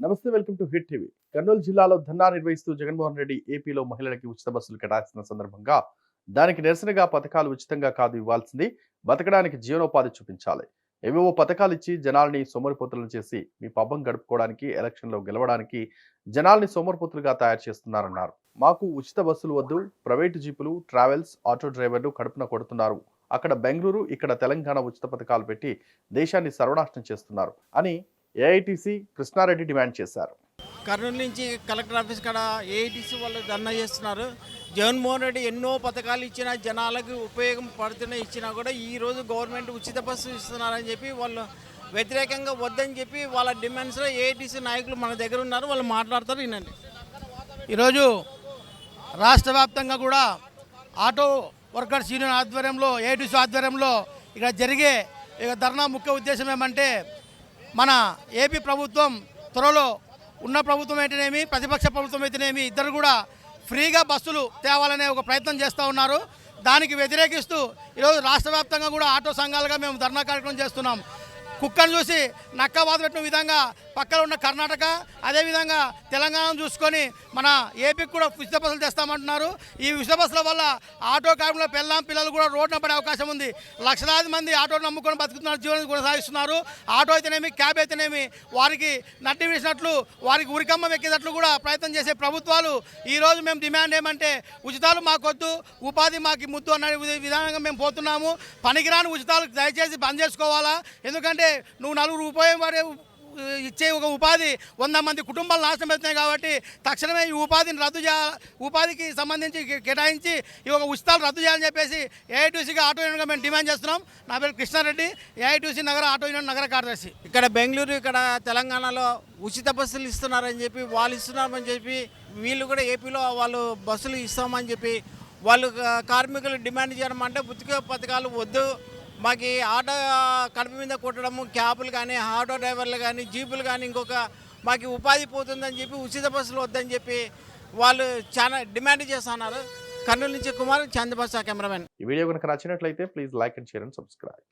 నమస్తే, welcome to hit TV. Kurnool జిల్లాలో ధర్నా నిర్వహిస్తూ జగన్మోహన్ రెడ్డి ఏపీలో మహిళలకి ఉచిత బస్సులు కేటాయిస్తున్న సందర్భంగా దానికి నిరసనగా పథకాలు ఉచితంగా కాదు ఇవ్వాల్సింది, బతకడానికి జీవనోపాధి చూపించాలి. ఏవేవో పథకాలు ఇచ్చి జనాల్ని సోమరిపోతులను చేసి మీ పబ్బం గడుపుకోవడానికి, ఎలక్షన్లో గెలవడానికి జనాల్ని సోమరిపోతులుగా తయారు చేస్తున్నారన్నారు. మాకు ఉచిత బస్సులు వద్దు, ప్రైవేటు జీపులు, ట్రావెల్స్, ఆటో డ్రైవర్లు కడుపున కొడుతున్నారు. అక్కడ బెంగళూరు, ఇక్కడ తెలంగాణ ఉచిత పథకాలు పెట్టి దేశాన్ని సర్వనాశనం చేస్తున్నారు అని ఏఐటీసీ కృష్ణారెడ్డి డిమాండ్ చేశారు. కర్నూలు నుంచి కలెక్టర్ ఆఫీస్ కాడ ఏఐటీసీ వాళ్ళు ధర్నా చేస్తున్నారు. జగన్మోహన్ రెడ్డి ఎన్నో పథకాలు ఇచ్చినా, జనాలకు ఉపయోగం పడుతున్నా ఇచ్చినా కూడా ఈరోజు గవర్నమెంట్ ఉచిత బస్సు ఇస్తున్నారని చెప్పి వాళ్ళు వ్యతిరేకంగా వద్దని చెప్పి వాళ్ళ డిమాండ్స్లో ఏఐటీసీ నాయకులు మన దగ్గర ఉన్నారు, వాళ్ళు మాట్లాడతారు. వినండి. ఈరోజు రాష్ట్ర వ్యాప్తంగా కూడా ఆటో వర్కర్స్ యూనియన్ ఆధ్వర్యంలో, ఏఐటీసీ ఆధ్వర్యంలో ఇక్కడ జరిగే ధర్నా ముఖ్య ఉద్దేశం ఏమంటే, మన ఏపీ ప్రభుత్వం త్వరలో ఉన్న ప్రభుత్వం అయితేనేమి, ప్రతిపక్ష ప్రభుత్వం అయితేనేమి ఇద్దరు కూడా ఫ్రీగా బస్సులు తేవాలనే ఒక ప్రయత్నం చేస్తూ ఉన్నారు. దానికి వ్యతిరేకిస్తూ ఈరోజు రాష్ట్ర వ్యాప్తంగా కూడా ఆటో సంఘాలుగా మేము ధర్నా కార్యక్రమం చేస్తున్నాం. కుక్కను చూసి నక్క బాధ పెట్టిన విధంగా పక్కన ఉన్న కర్ణాటక, అదేవిధంగా తెలంగాణను చూసుకొని మన ఏపీకి కూడా ఉచిత బస్సులు తెస్తామంటున్నారు. ఈ ఉచిత బస్సుల వల్ల ఆటో కార్మికుల పిల్లలు కూడా రోడ్డున పడే అవకాశం ఉంది. లక్షలాది మంది ఆటోలు నమ్ముకొని బతుకుతున్నారు, జీవనం కొనసాగిస్తున్నారు. ఆటో అయితేనేమి, క్యాబ్ అయితేనేమి వారికి నట్టి వేసినట్లు, వారికి ఉరికమ్మ ఎక్కేటట్లు కూడా ప్రయత్నం చేసే ప్రభుత్వాలు. ఈరోజు మేము డిమాండ్ ఏమంటే, ఉచితాలు మాకొద్దు, ఉపాధి మాకు ముద్దు అన్న విధానంగా మేము పోతున్నాము. పనికిరాని ఉచితాలు దయచేసి బంద్ చేసుకోవాలా. ఎందుకంటే నువ్వు నలుగురు ఉపయోగపడే ఇచ్చే ఒక ఉపాధి 100 మంది కుటుంబాలు నాశనం అవుతున్నాయి. కాబట్టి తక్షణమే ఈ ఉపాధిని రద్దు చేయాలి, ఉపాధికి సంబంధించి కేటాయించి ఈ ఒక ఉచితాలు రద్దు చేయాలని చెప్పేసి ఏఐటీసీగా ఆటో యూనియన్గా మేము డిమాండ్ చేస్తున్నాం. నా పేరు కృష్ణారెడ్డి, ఏఐటీసీ నగర ఆటో యూనియన్ నగర కార్యదర్శి. ఇక్కడ బెంగళూరు, ఇక్కడ తెలంగాణలో ఉచిత బస్సులు ఇస్తున్నారని చెప్పి, వాళ్ళు ఇస్తున్నారని చెప్పి వీళ్ళు కూడా ఏపీలో వాళ్ళు బస్సులు ఇస్తామని చెప్పి వాళ్ళు కార్మికులు డిమాండ్ చేయడం అంటే, ఉచిత పథకాలు వద్దు, మాకు ఆటో కడుపు మీద కొట్టడము, క్యాబులు కానీ, ఆటో డ్రైవర్లు కానీ, జీపులు కానీ ఇంకొక మాకు ఉపాధి పోతుందని చెప్పి ఉచిత బస్సులు వద్దని చెప్పి వాళ్ళు చాలా డిమాండ్ చేస్తున్నారు. కర్నూలు నుంచి కుమార్, చంద్రబాబు కెమెరామెన్. ఈ వీడియో కనుక నచ్చినట్లయితే please like and share and subscribe.